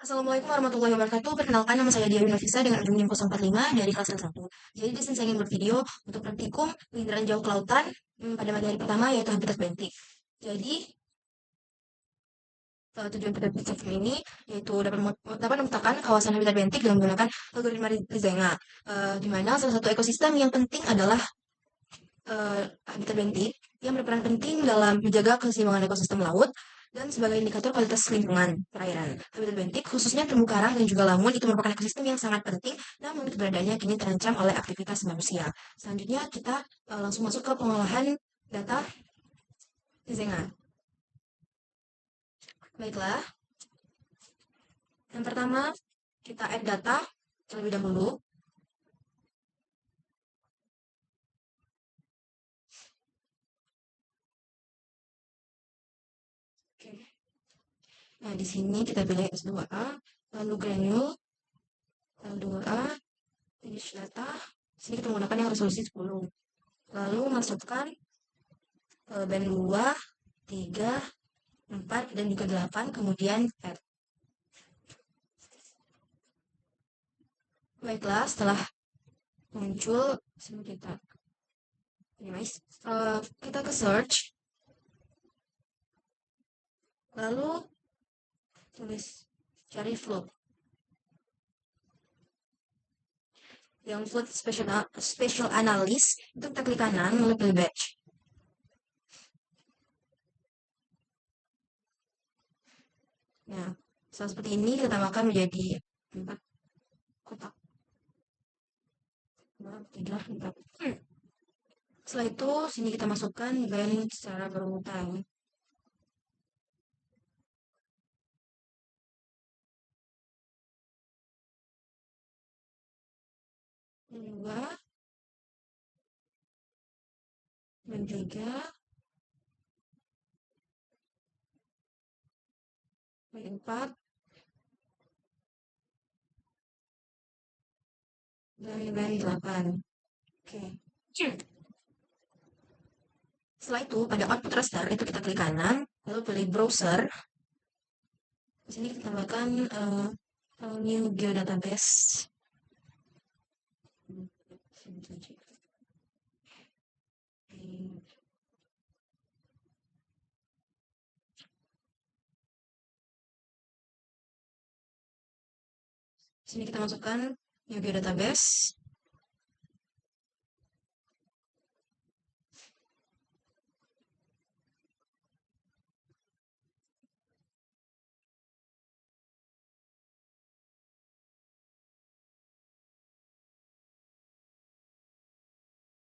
Assalamualaikum warahmatullahi wabarakatuh. Perkenalkan, nama saya Dia Nafisa dengan ujung NIM 045 dari kelas 1. Jadi di sini saya ingin bervideo untuk praktikum penginderaan jauh ke lautan pada materi pertama yaitu habitat bentik. Jadi tujuan pada praktikum ini yaitu dapat memetakan kawasan habitat bentik dengan menggunakan algoritma Rizenga, di mana salah satu ekosistem yang penting adalah habitat bentik yang berperan penting dalam menjaga keseimbangan ekosistem laut dan sebagai indikator kualitas lingkungan perairan. Habitat bentik, khususnya terumbu karang dan juga lamun, itu merupakan ekosistem yang sangat penting, namun keberadaannya kini terancam oleh aktivitas manusia. Selanjutnya kita langsung masuk ke pengolahan data Zenga. Baiklah, yang pertama kita add data terlebih dahulu. Oke. Nah, di sini kita pilih S2A, lalu granule, L2A, finish data. Di sini kita menggunakan yang resolusi 10. Lalu masukkan band 2, 3, 4, dan juga 8, kemudian add. Baiklah, setelah muncul, kita minimize, kita ke search, lalu tulis cari float. Yang float special analysis, itu kita klik kanan, lalu pilih batch. Nah, seperti ini kita tambahkan menjadi 4 kotak. 2, 3, 4. Setelah itu, sini kita masukkan band secara berurutan. Dua, dan 3, dan 4, dan band 8. Oke. Setelah itu, pada output raster, itu kita klik kanan, lalu pilih browser. Di sini kita tambahkan new geodatabase. Di sini kita masukkan new geodatabase.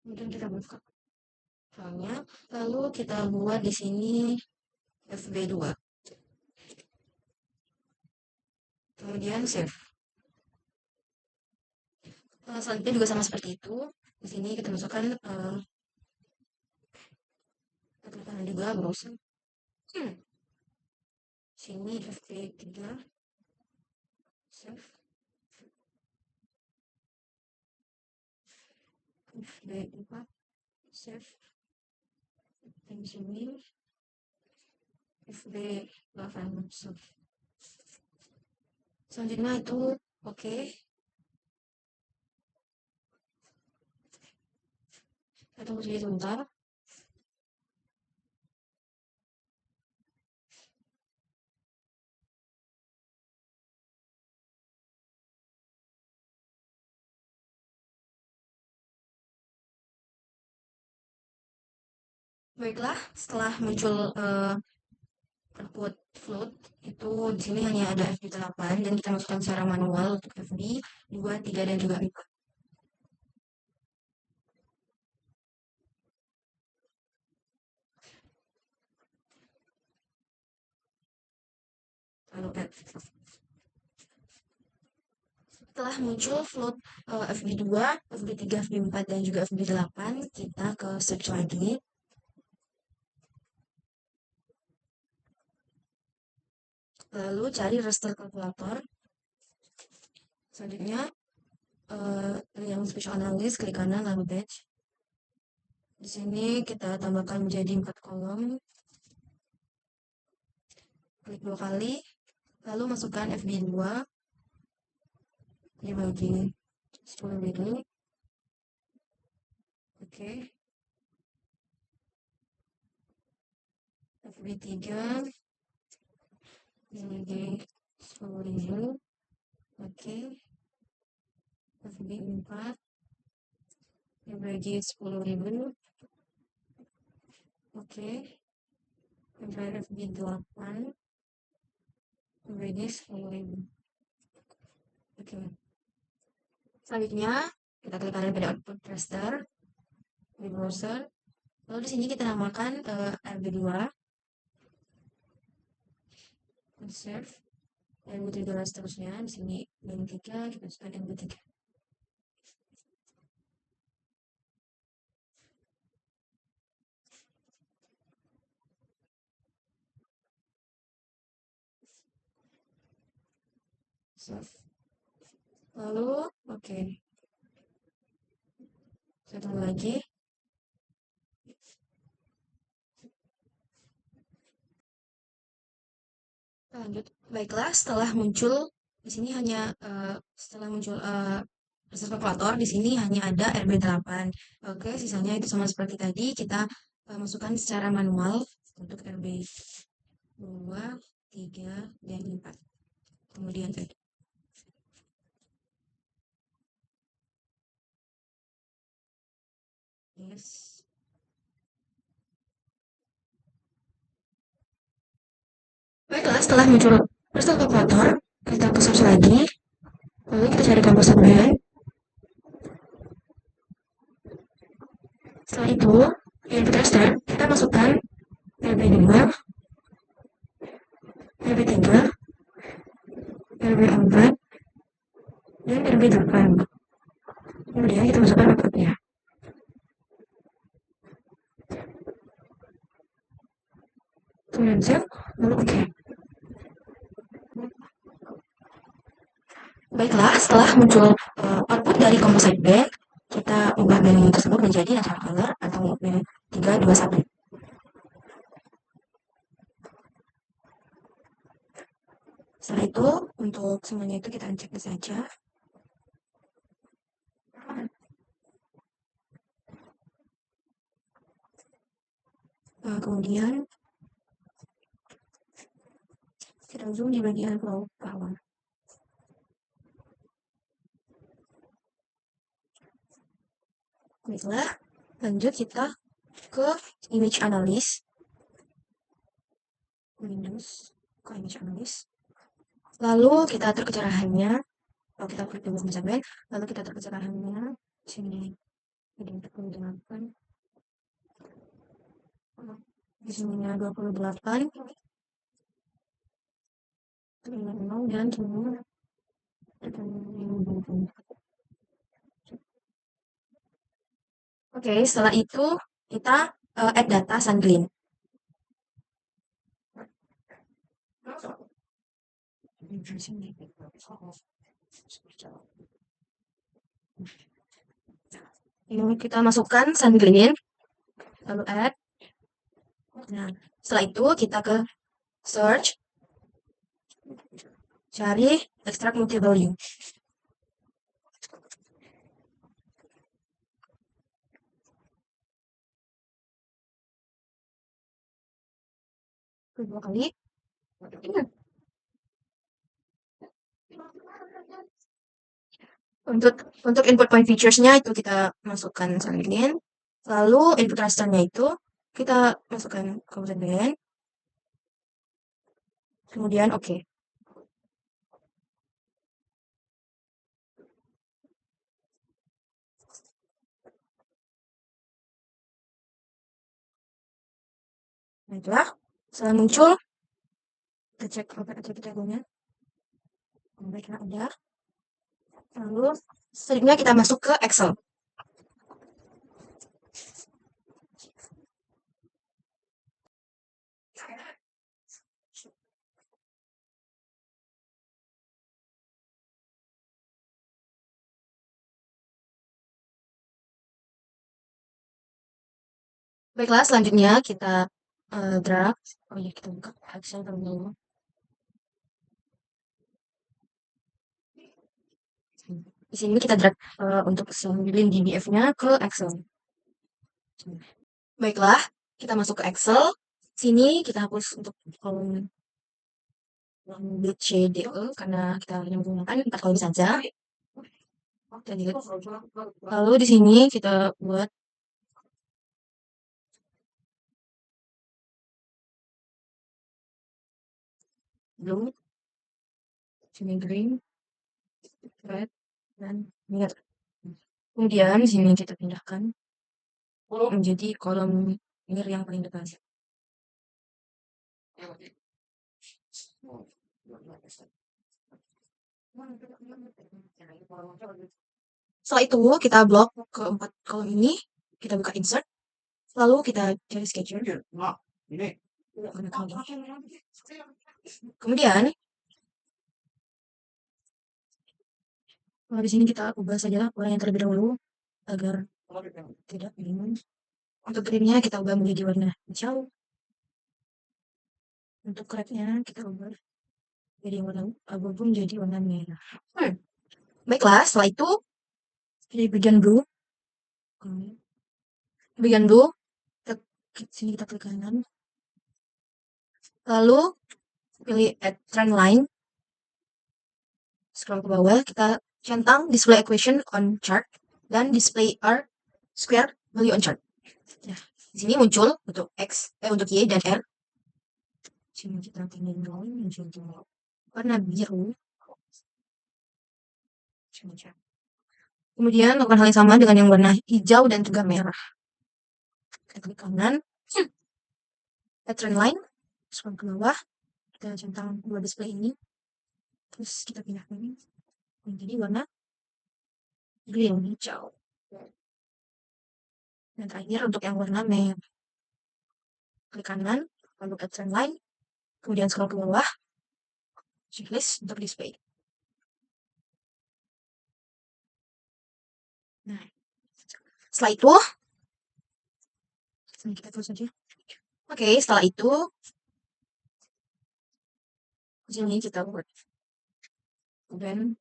Kemudian kita buka filenya, lalu kita buat di sini FB2. Kemudian save. Selanjutnya juga sama seperti itu. Di sini kita masukkan kita juga browser. Sini FB3. Save. FB4. Save. Dan sini FB8. Save. Selanjutnya itu oke. Kita tunggu saja sebentar. Baiklah, setelah muncul output float, itu di sini hanya ada FB8 dan kita masukkan secara manual untuk FB2, 3, dan juga 4. Lalu add. Setelah muncul float FB2, FB3, FB4, dan juga FB8, kita ke search lagi. Lalu cari raster kalkulator. Selanjutnya, yang special analysis, klik kanan, lalu batch. Di sini kita tambahkan menjadi 4 kolom. Klik 2 kali, Lalu masukkan FB2 dibagi 10.000. Oke. FB3 dibagi 10.000. Oke. FB4 dibagi 10.000. Oke. FB8 dibagi 10.000. Oke. Selanjutnya kita klik kanan pada output raster di browser. Lalu di sini kita namakan RB2, save, dan RB3 dan seterusnya. Di sini RB3 kita masukkan RB3. Save. Lalu oke. Saya tunggu lagi. Lanjut. Baiklah, setelah muncul di sini hanya setelah muncul proses kalkulator di sini hanya ada RB8. Oke, sisanya itu sama seperti tadi kita masukkan secara manual untuk RB2, 3, dan 4. Kemudian yes. Baiklah, setelah muncul proses kalkulator, kita ke search lagi, lalu kita cari kampus band. Setelah itu, di input raster, kita masukkan RB2, RB3, RB4, dan RB8. Kemudian kita masukkan outputnya. Kemudian save, lalu oke. Baiklah, setelah muncul output dari composite band, kita ubah band tersebut menjadi natural color atau band 321. Setelah itu, untuk semuanya itu kita cek saja. Kemudian kita zoom di bagian bawah. Baiklah, lanjut kita ke image analysis. Windows, ke image analysis. Lalu kita atur kecerahannya. Kalau kita klik tombol pencapaian, lalu kita atur kecerahannya. Sini jadi 48. Di sininya 28. 0 dan semua. Oke, setelah itu kita add data SunGleam. Ini kita masukkan SunGleam, lalu add. Nah, setelah itu kita ke search, cari extract multi-value. Kedua kali. Untuk input point features-nya itu kita masukkan SunGleam. Lalu input rasternya itu kita masukkan composite band. Kemudian oke. Nah, itulah. Setelah muncul, kita cek tagonya. Baiklah, ada. Lalu selanjutnya kita masuk ke Excel. Baiklah, selanjutnya kita drag. Oh iya, kita buka Excel terlebih dahulu. Di sini kita drag untuk sambilin DBF-nya ke Excel. Baiklah, kita masuk ke Excel. Sini kita hapus untuk kolom BCDE karena kita hanya menggunakan 4 kolom saja. Kita delete. Lalu di sini kita buat blue, sini green, red, dan mir. Kemudian di sini kita pindahkan menjadi kolom mir yang paling depan. Setelah itu kita blok ke 4 kolom ini, kita buka insert, lalu kita cari schedule. Kemudian di sini kita ubah saja warnanya terlebih dahulu agar tidak bingung. Untuk greennya kita ubah menjadi warna hijau. Untuk rednya kita ubah jadi warna abu-abu menjadi warna merah. Baiklah, setelah itu di bagian blue, sini kita klik kanan, lalu pilih add trend line, scroll ke bawah, kita centang display equation on chart dan display R square value on chart. Nah, di sini muncul untuk untuk Y dan R. Sini kita tinggal drawing muncul warna biru. Kemudian lakukan hal yang sama dengan yang warna hijau dan juga merah. Kita klik kanan, add trend line, scroll ke bawah, kita centang dua display ini, terus kita pindahkan menjadi warna green hijau. Dan terakhir untuk yang warna merah, klik kanan, lalu add trend line, kemudian scroll ke bawah, checklist untuk display. Nah, setelah itu kita close saja. Oke, setelah itu di sini kita buat kemudian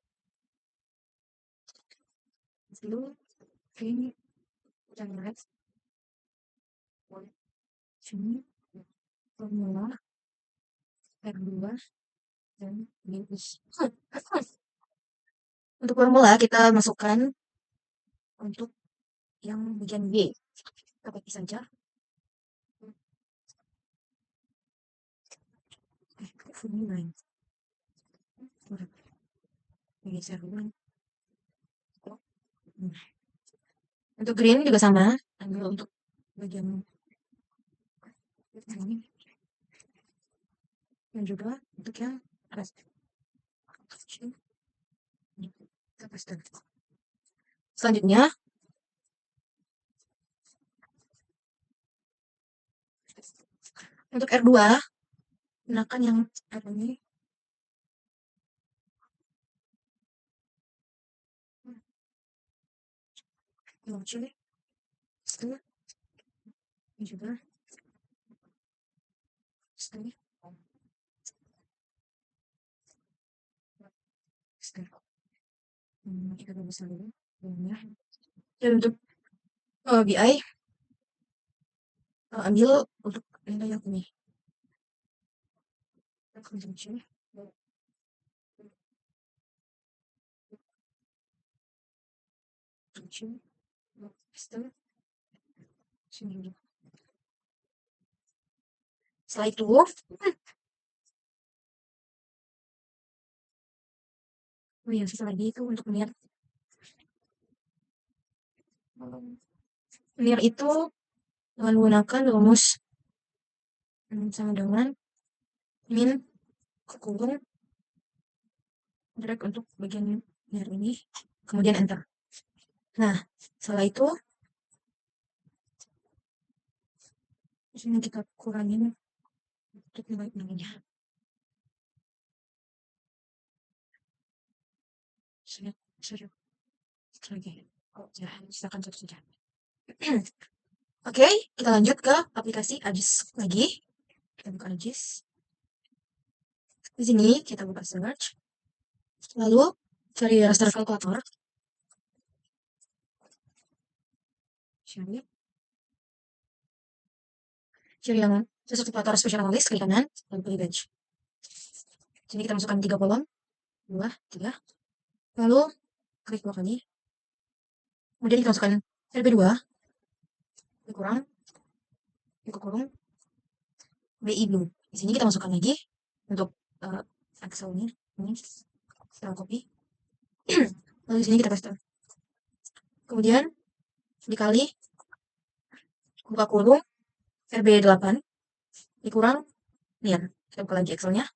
blue, green, dan red. Sini formula R2 dan minus. Untuk formula kita masukkan untuk yang bagian Y. Kita copy saja. Untuk green juga sama, ambil untuk bagian ini dan juga untuk yang red. Selanjutnya untuk R2 gunakan yang R ini. Lucu deh. Setengah. Ini juga. Setengah. Setengah. Kita bisa dulu. Dan untuk BI ambil untuk nilai yang ini. Consumption. Setelah itu sisa lagi itu untuk mir itu dengan menggunakan rumus sama dengan min kurung drag untuk bagian mir ini, kemudian enter. Nah, setelah itu di sini kita kurangin untuk nilai nilainya. Sorry. Lagi. Ya, silakan satu saja. Oke, kita lanjut ke aplikasi ArcGIS lagi. Kita buka ArcGIS. Di sini kita buka search. Lalu cari raster kalkulator. Cari yang raster kalkulator special analysis, klik kanan, lalu pilih batch. Sini kita masukkan 3 kolom, 2, 3. Lalu klik 2 kali. Kemudian kita masukkan RB2, kurang, buka kurung, BI blue. Di sini kita masukkan lagi untuk Excel ini kita copy. Lalu di sini kita paste. Kemudian dikali buka kurung RB8 dikurang lihat. Kita buka lagi Excelnya.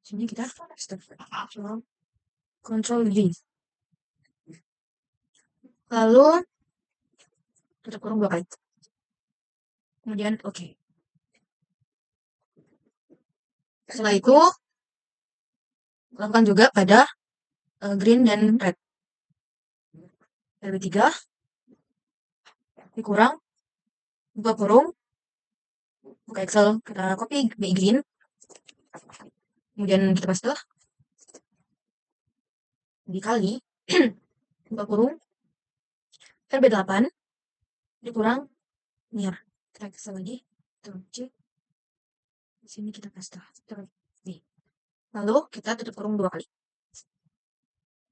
Sini kita paste. Ctrl V. Lalu tutup kurung 2 kali. Kemudian oke. Setelah itu lakukan juga pada green dan red. RB3 dikurang, buka kurung, buka Excel, kita copy BI green, kemudian kita paste, dikali, buka kurung, RB8 dikurang, near, kita Excel lagi, terus C, di sini kita paste, terus B. Lalu kita tutup kurung 2 kali.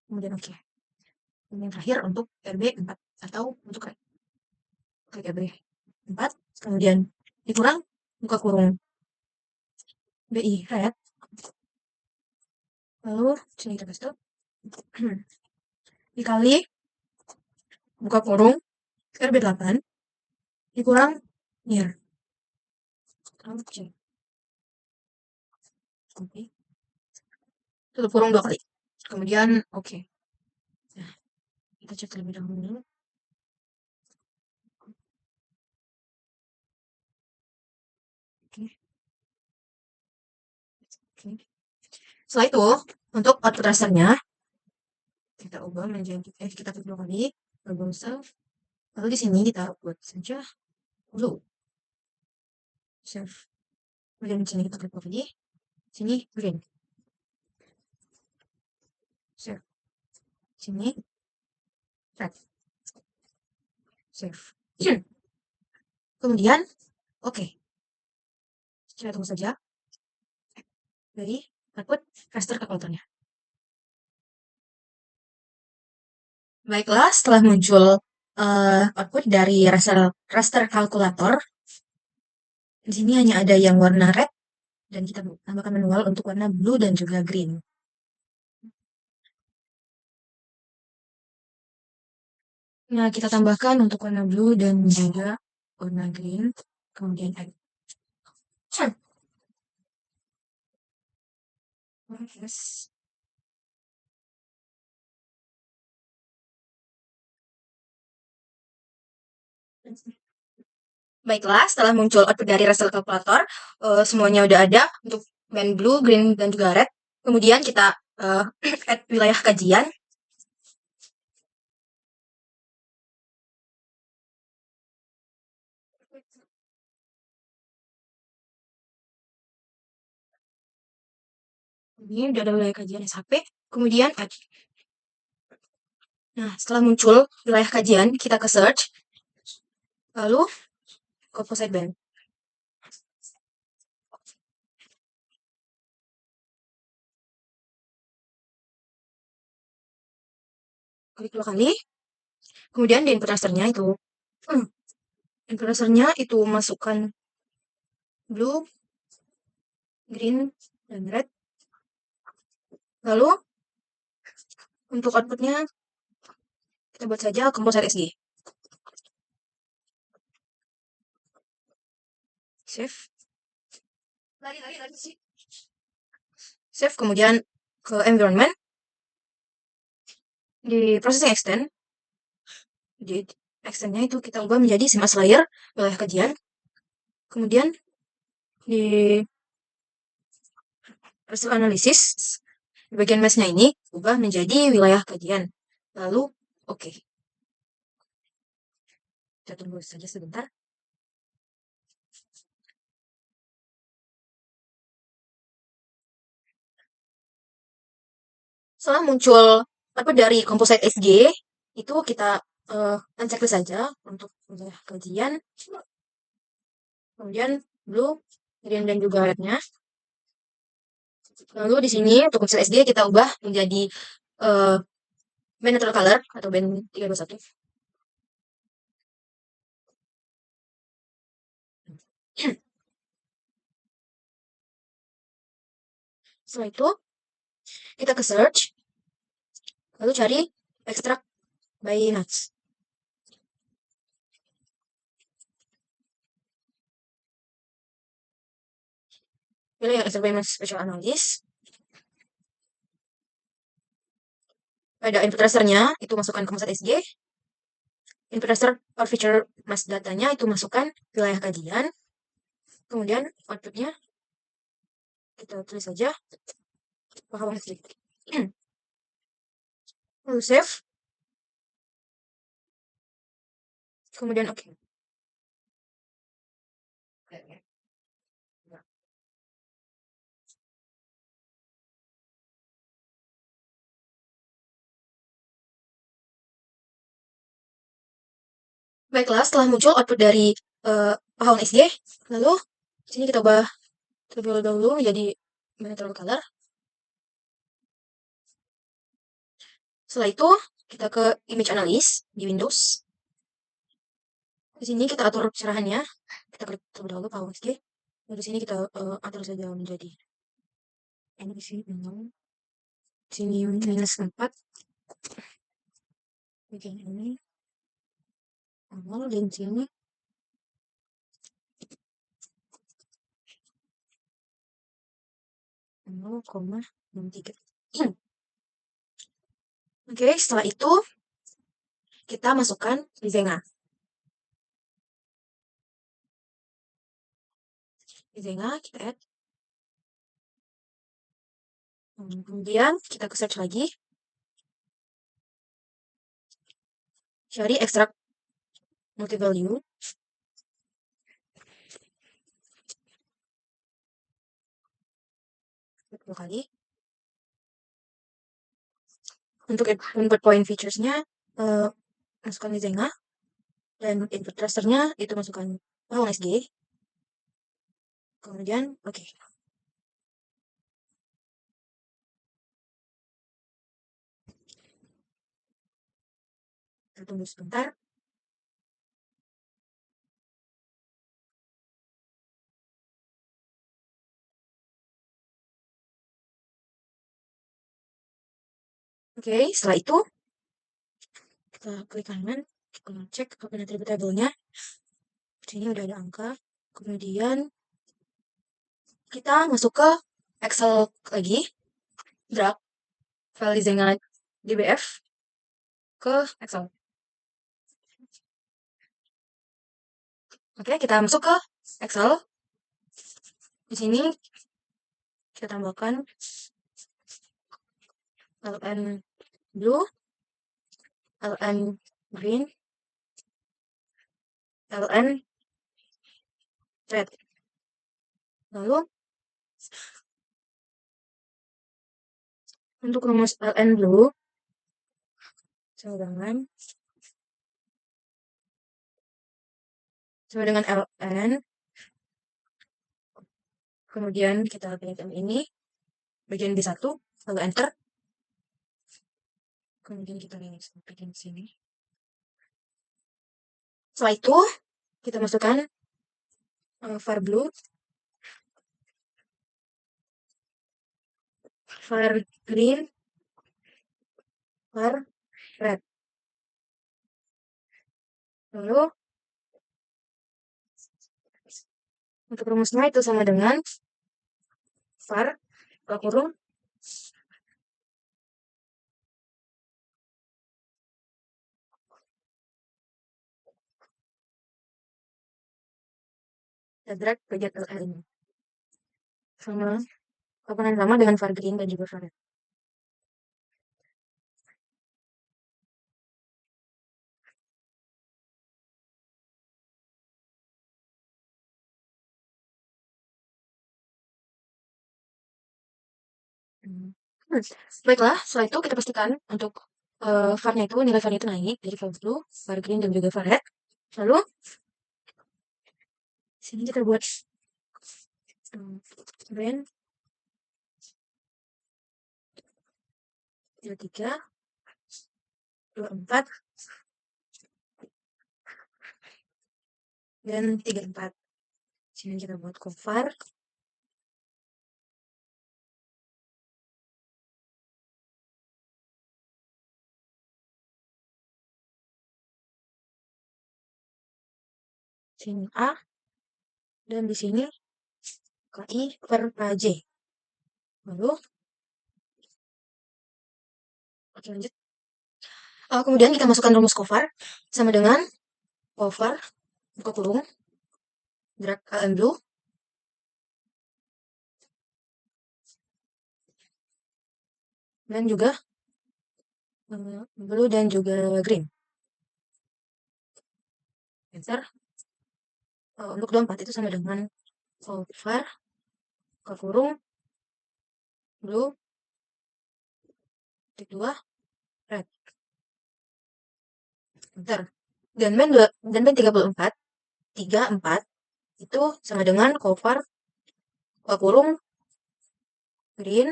Kemudian oke. Ini yang terakhir untuk RB4 atau untuk red. Klik RB4, kemudian dikurang, buka kurung BI red. Lalu sini kita paste. Dikali, buka kurung RB8 dikurang near. Oke. Tutup kurung 2 kali. Kemudian oke. Nah, kita cek terlebih dahulu. Oke. Setelah itu, untuk output rasternya kita ubah menjadi kita klik 2 kali, browser. Lalu di sini kita buat saja blue. Save. Kemudian di sini kita klik 2 kali. Sini green. Save. Sini red. Save. Kemudian oke. Kita tunggu saja dari output raster kalkulatornya. Baiklah, setelah muncul output dari raster kalkulator, di sini hanya ada yang warna red dan kita tambahkan manual untuk warna blue dan juga green. Nah, kita tambahkan untuk warna blue dan juga warna green, kemudian add. Yes. Baiklah, setelah muncul output dari raster kalkulator, semuanya udah ada untuk band blue, green, dan juga red. Kemudian kita add wilayah kajian. Ini udah ada wilayah kajian SHP. Kemudian add. Nah, setelah muncul wilayah kajian, kita ke search. Lalu composite band. Klik 2 kali. Kemudian di input rasternya itu input rasternya itu masukkan blue, green, dan red. Lalu untuk outputnya kita buat saja composite SG. Save. Lari sih. Save, kemudian ke environment. Di processing extend. Di extendnya itu kita ubah menjadi CMAS layer wilayah kajian. Kemudian di result analysis, di bagian mesnya ini ubah menjadi wilayah kajian. Lalu oke. Kita tunggu saja sebentar. Setelah muncul output dari Composite SG, itu kita unchecklist saja untuk wilayah kajian. Kemudian blue, green, dan juga rednya. Lalu di sini untuk Composite SG kita ubah menjadi band neutral color atau band 321. Setelah itu kita ke search, lalu cari extract by nuts. Pilih yang extract by nuts special analysis. Pada input tracernya itu masukkan Composite SG. Input tracer or feature mask datanya itu masukkan wilayah kajian. Kemudian outputnya kita tulis saja bahwa lalu save, kemudian oke. Baiklah, setelah muncul output dari Pahlawan SG, lalu sini kita ubah terlebih dahulu menjadi neutral color. Setelah itu kita ke image analysis di Windows. Di sini kita atur cerahannya. Kita klik terlebih dahulu Pahlawan SG. Lalu di sini kita atur saja menjadi ini di sini 6. Sini -4. Bagian ini 0 dan sini 0,63. Oke, setelah itu kita masukkan Lizenga. Lizenga kita add. Kemudian kita ke search lagi. Cari extract multi-value. Dua kali. Untuk input point features-nya, masukkan Lizenga. Dan input tracernya itu masukkan Pahlawan SG. Kemudian, oke. Kita tunggu sebentar. Oke, setelah itu kita klik kanan, kita cek open attribute table-nya. Sini udah ada angka. Kemudian kita masuk ke Excel lagi, drag file Lizenga dbf ke Excel. Oke, kita masuk ke Excel. Di sini kita tambahkan ln blue, ln green, ln red. Lalu untuk rumus ln blue sama dengan ln, kemudian kita pilih ini bagian B1, lalu enter. Kemudian kita bikin sini. Setelah itu kita masukkan var blue, var green, var red. Lalu untuk rumusnya itu sama dengan var kurung drag bagian LL ini. Sama lakukan sama dengan var green dan juga var red. Baiklah, setelah itu kita pastikan untuk var-nya itu, nilai var-nya itu naik dari var blue, var green, dan juga var red. Lalu, sini kita buat brand 23, 24, dan 34. Sini kita buat cover. Sini A, dan di sini KI per KJ. Lalu, oke lanjut. Kemudian kita masukkan rumus cover sama dengan cover buka kurung drag and blue dan juga blue dan juga green. Enter. Untuk 24 itu sama dengan cover buka kurung blue titik 2 red. Enter. Dan band 34 itu sama dengan cover buka kurung green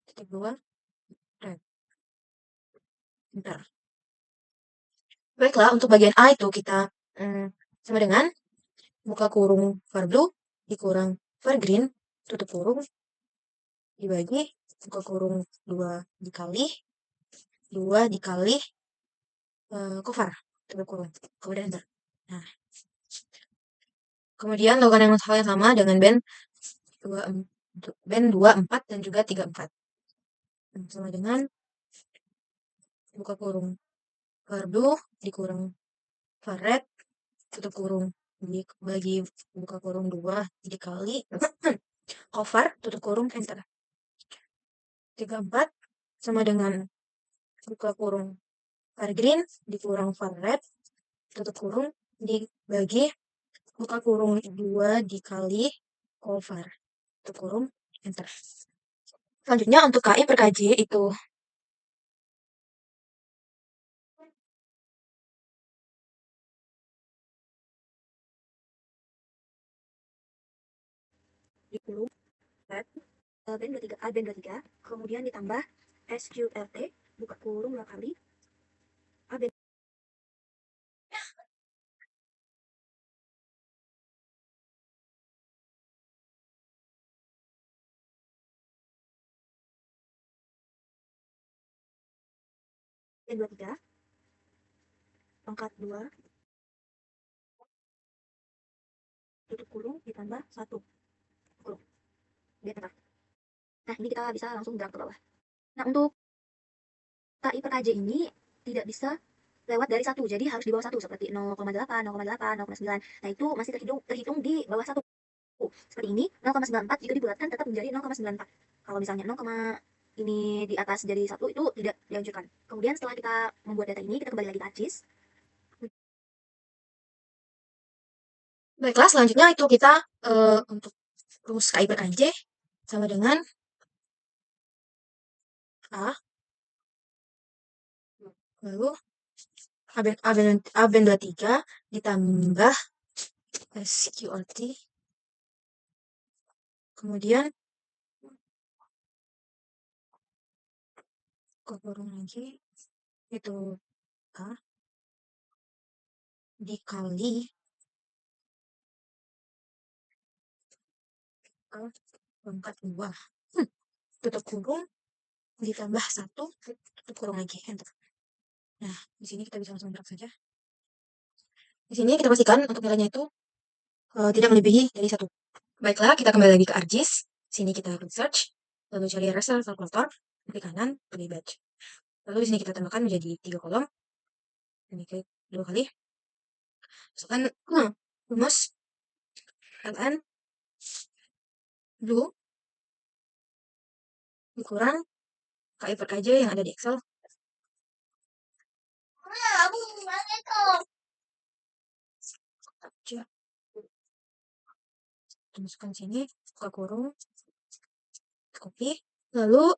titik 2 red. Enter. Baiklah, untuk bagian A itu kita sama dengan buka kurung var blue dikurang var green tutup kurung dibagi buka kurung 2 dikali cover tutup kurung kemudian enter. Nah, kemudian lakukan hal yang sama dengan band 24 dan juga 34. Sama dengan buka kurung var blue dikurang var red tutup kurung bagi buka kurung 2 dikali cover tutup kurung enter. 34 sama dengan buka kurung var green dikurang var red tutup kurung dibagi buka kurung 2 dikali cover tutup kurung enter. Selanjutnya untuk KI per KJ itu di kurung red band 23 A band 23 kemudian ditambah SQRT buka kurung 2 kali A band band 23 pangkat 2 tutup kurung ditambah 1 kurung dia tetap. Nah, ini kita bisa langsung drag ke bawah. Nah, untuk KI per KJ ini tidak bisa lewat dari 1, jadi harus di bawah 1, seperti 0,8, 0,8, 0,9. Nah, itu masih terhitung di bawah 1. Seperti ini, 0,94 jika dibulatkan tetap menjadi 0,94. Kalau misalnya 0, ini di atas jadi 1 itu tidak dihancurkan. Kemudian setelah kita membuat data ini, kita kembali lagi ke ArcGIS. Baiklah, selanjutnya itu kita untuk rumus KI per KJ sama dengan A, lalu A band 23 ditambah SQRT, kemudian kurung lagi itu A dikali A pangkat 2 tutup kurung ditambah 1 tutup kurung lagi enter. Nah, di sini kita bisa langsung drag saja. Di sini kita pastikan untuk nilainya itu tidak melebihi dari 1. Baiklah, kita kembali lagi ke ArcGIS. Sini kita klik search, lalu cari Raster kalkulator, klik kanan, pilih batch. Lalu di sini kita tambahkan menjadi 3 kolom. Ini klik 2 kali. Masukkan rumus ln blue dikurang KI per KJ yang ada di Excel. Masukkan sini, buka kurung, copy, lalu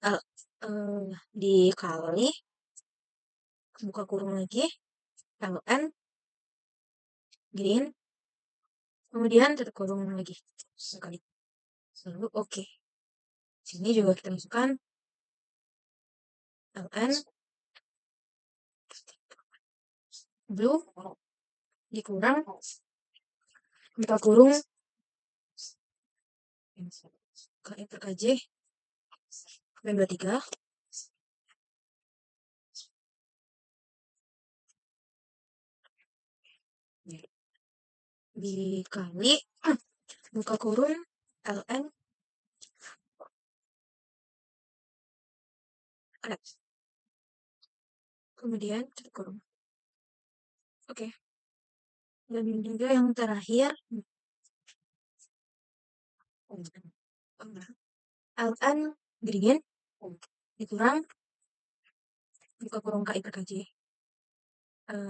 dikali, buka kurung lagi, ln, green, kemudian tutup kurung lagi, sekali, lalu oke. Sini juga kita masukkan ln, blue, dikurang, buka kurung, KI per KJ, dan 23, dikali, buka kurung, ln, add, kemudian tutup kurung. Oke. Dan juga yang terakhir, ln green, dikurang, buka kurung KI per KJ,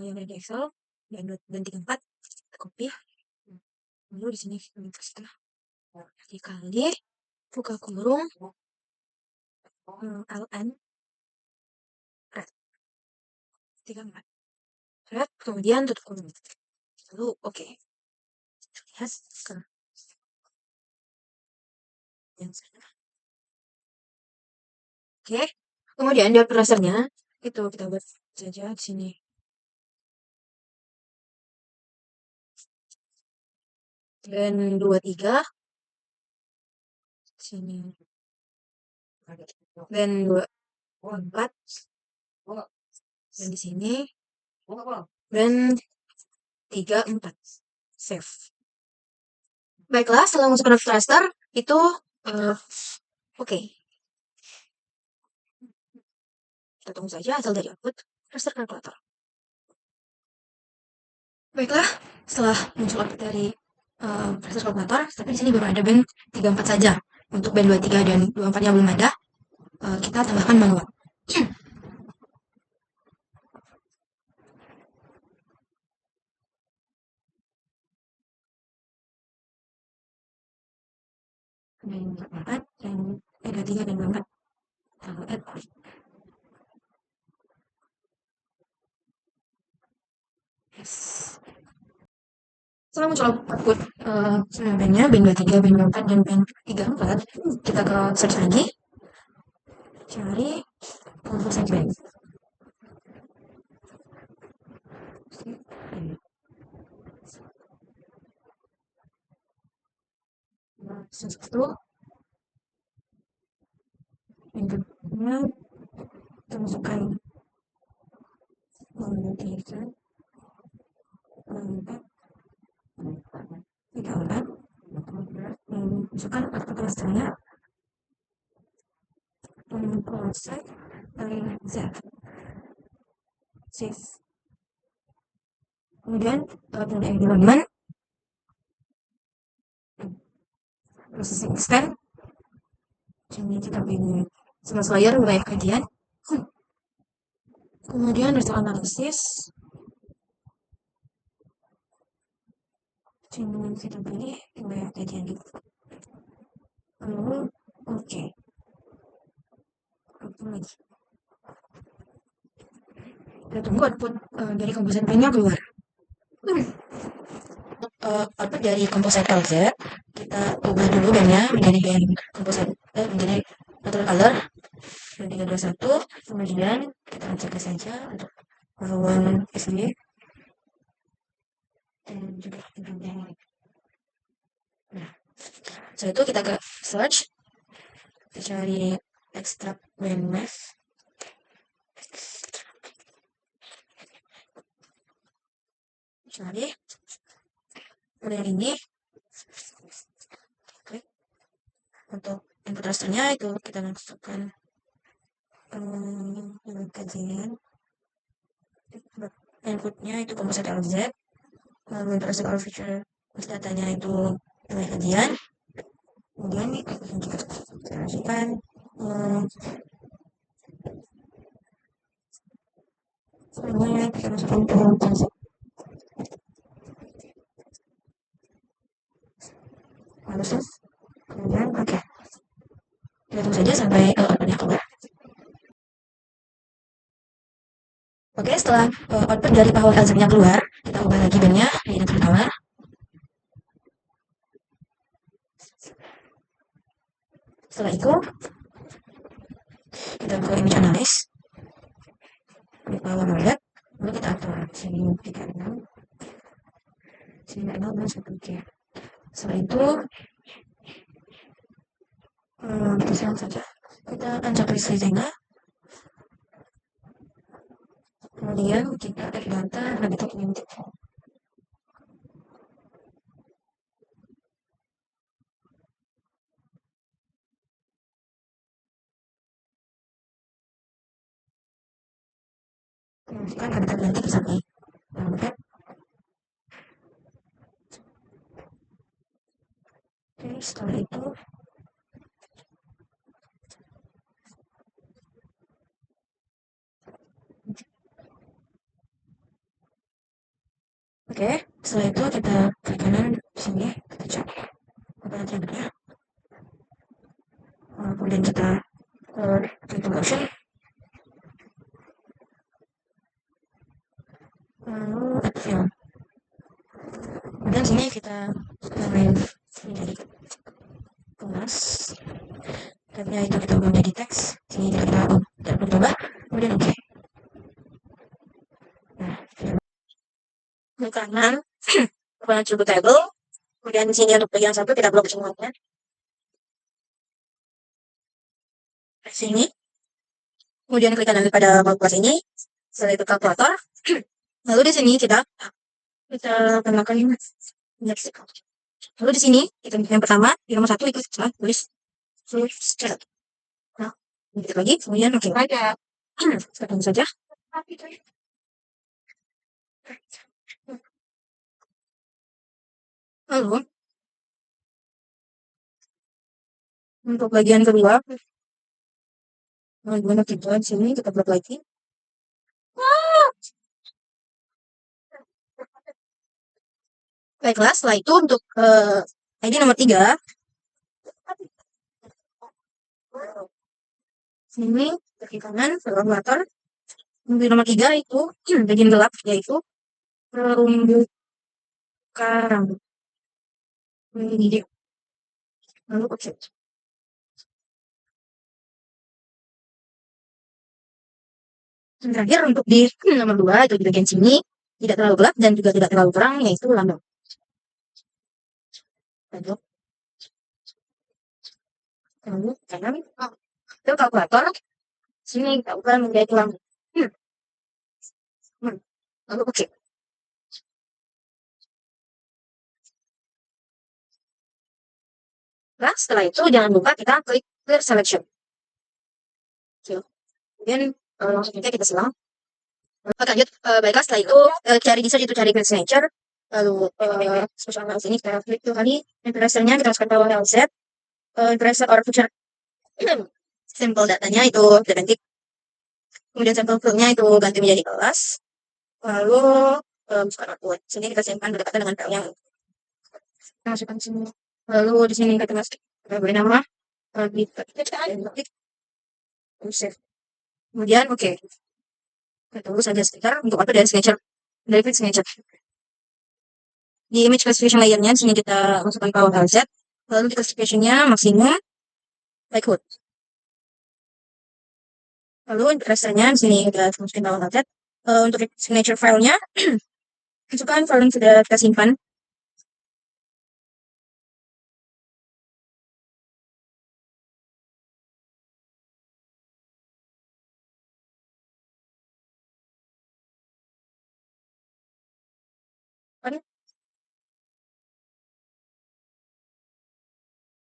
yang ada di Excel, dan 34, copy, lalu di sini setengah, dikali, buka kurung, ln, red, 34, red, kemudian tutup kurung, lalu oke. Lihat ke yang sana. Oke, kemudian di rasternya itu kita buat saja di sini. Dan 23 sini. Dan 24 dan di sini. Dan 34 save. Baiklah, setelah masuk ke raster itu oke. Kita tunggu saja hasil dari output raster kalkulator. Baiklah, setelah muncul output dari raster kalkulator, tapi di sini baru ada band 34 saja. Untuk band 23 dan 24 yang belum ada, kita tambahkan manual. Dan 24 dan 23 dan 24. Yes. Setelah muncul output semua bandnya, band 23, band 24, dan band 34, kita ke search lagi, cari composite band. Satu, yang kedua, kita masukkan 3, 4, 34, masukkan output rasternya, composite Z, save. Kemudian kemudian development, processing extend, sini kita pilih semua layer wilayah kajian, kemudian result analisis, sini kita pilih wilayah kajian gitu, lalu oke. Apa lagi, kita tunggu output dari composite bandnya keluar. Output dari composite LZ kita ubah dulu bandnya menjadi band composite menjadi watercolor 2321, kemudian kita cek saja untuk lawan SD dan juga nah, setelah itu kita ke search, kita cari extract band mask, cari model ini, klik untuk input rasternya itu kita masukkan kajian, inputnya itu composite LZ, lalu input all feature datanya itu wilayah kajian, kemudian kita masukkan semuanya kita masukkan ke konsep lalu kemudian oke. Kita tunggu saja sampai outputnya keluar. Oke, setelah output dari power LZ-nya keluar, kita ubah lagi bandnya dari yang pertama. Setelah itu, kita ke image analysis, klik power mode, lalu kita atur sini 36, sini 0 dan 1 oke. Setelah itu, kita silang saja. Kita ancak list Lizenga, kemudian kita add data habitat unit. Kemudian habitat unit sampai habitat. Oke, setelah itu oke, setelah itu kita klik kanan di sini, kita cek apa atributnya. Kemudian kita klik tool option, lalu add fill. Kemudian sini kita namain menjadi kelas. Tabnya itu kita ubah menjadi teks. Sini kita ubah, kemudian oke. Nah, klik kanan, kemudian attribute table. Kemudian di sini untuk bagian satu kita blok semuanya. Sini. Kemudian klik kanan pada kelas ini. Setelah itu kalkulator. Lalu di sini kita tambahkan ini. Lalu di sini kita yang pertama di nomor 1 itu salah tulis chat. Nah, dikit lagi, kemudian oke. Sekarang saja. Lalu untuk bagian kedua, gimana kita di sini kita blok lagi. Baiklah, setelah itu untuk ID nomor 3, sini kaki kanan kalkulator. Untuk nomor 3 itu bagian gelap, yaitu terumbu karang. Ini dia. Lalu oke. Dan terakhir untuk di nomor 2 itu di bagian sini tidak terlalu gelap dan juga tidak terlalu terang, yaitu lambang. Lalu kanan itu kalkulator, sini kita ubah menjadi lambang. Lalu oke. Nah, setelah itu jangan lupa kita klik clear selection. Kemudian langsung saja kita silang. Oke, lanjut. Baiklah, setelah itu cari di search itu cari Great Nature. Lalu special analysis ini kita klik 2 kali. Interesernya kita masukkan power LZ. Intereser or future sampel datanya itu identik. Kemudian sampel filenya itu ganti menjadi kelas. Lalu masukkan output. Sini kita simpan berdekatan dengan file yang kita masukkan di sini. Lalu di sini kita beri nama. Save. Kemudian oke. Kita tunggu saja sebentar untuk output dari signature. Dari quick signature. Di image classification layer-nya, di sini kita masukkan power LZ. Lalu di classification-nya maksimum likelihood. Lalu interest-nya di sini kita masukin power LZ. Untuk signature file-nya, masukkan file yang sudah kita simpan.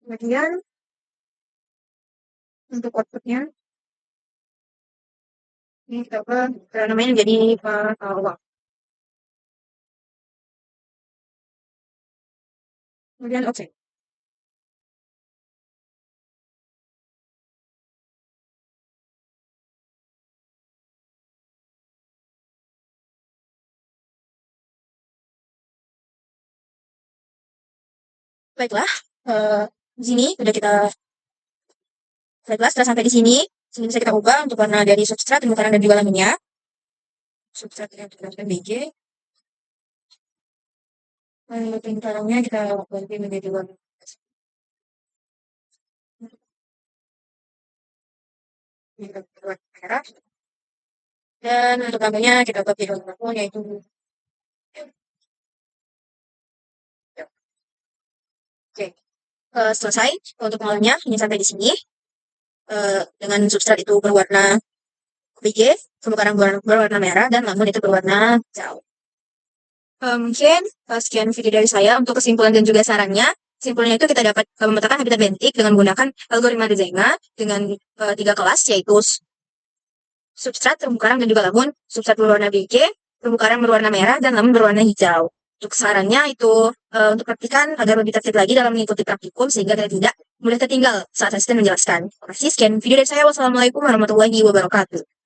Kemudian untuk output-nya, ini kita ubah namanya menjadi uang. Kemudian oke. Baiklah, di sini sudah kita Baiklah, setelah sampai di sini bisa kita ubah untuk warna dari substrat, terumbu karang, dan juga laminnya. Substrat untuk BG. Terumbu karangnya kita ganti menjadi warna merah. Dan untuk gambarnya kita ubah jadi warna pun yaitu oke. Selesai untuk pengolahannya ini sampai di sini. Dengan substrat itu berwarna BG, terumbu karang berwarna merah, dan lamun itu berwarna hijau. Mungkin sekian video dari saya. Untuk kesimpulan dan juga sarannya, kesimpulannya itu kita dapat memetakan habitat bentik dengan menggunakan algoritma Dezenga dengan 3 kelas, yaitu substrat, terumbu karang, dan juga lamun. Substrat berwarna BG, terumbu karang berwarna merah, dan lamun berwarna hijau. Untuk sarannya itu untuk praktikan agar lebih tertib lagi dalam mengikuti praktikum sehingga kita tidak mudah tertinggal saat asisten menjelaskan. Terima kasih. Sekian video dari saya. Wassalamualaikum warahmatullahi wabarakatuh.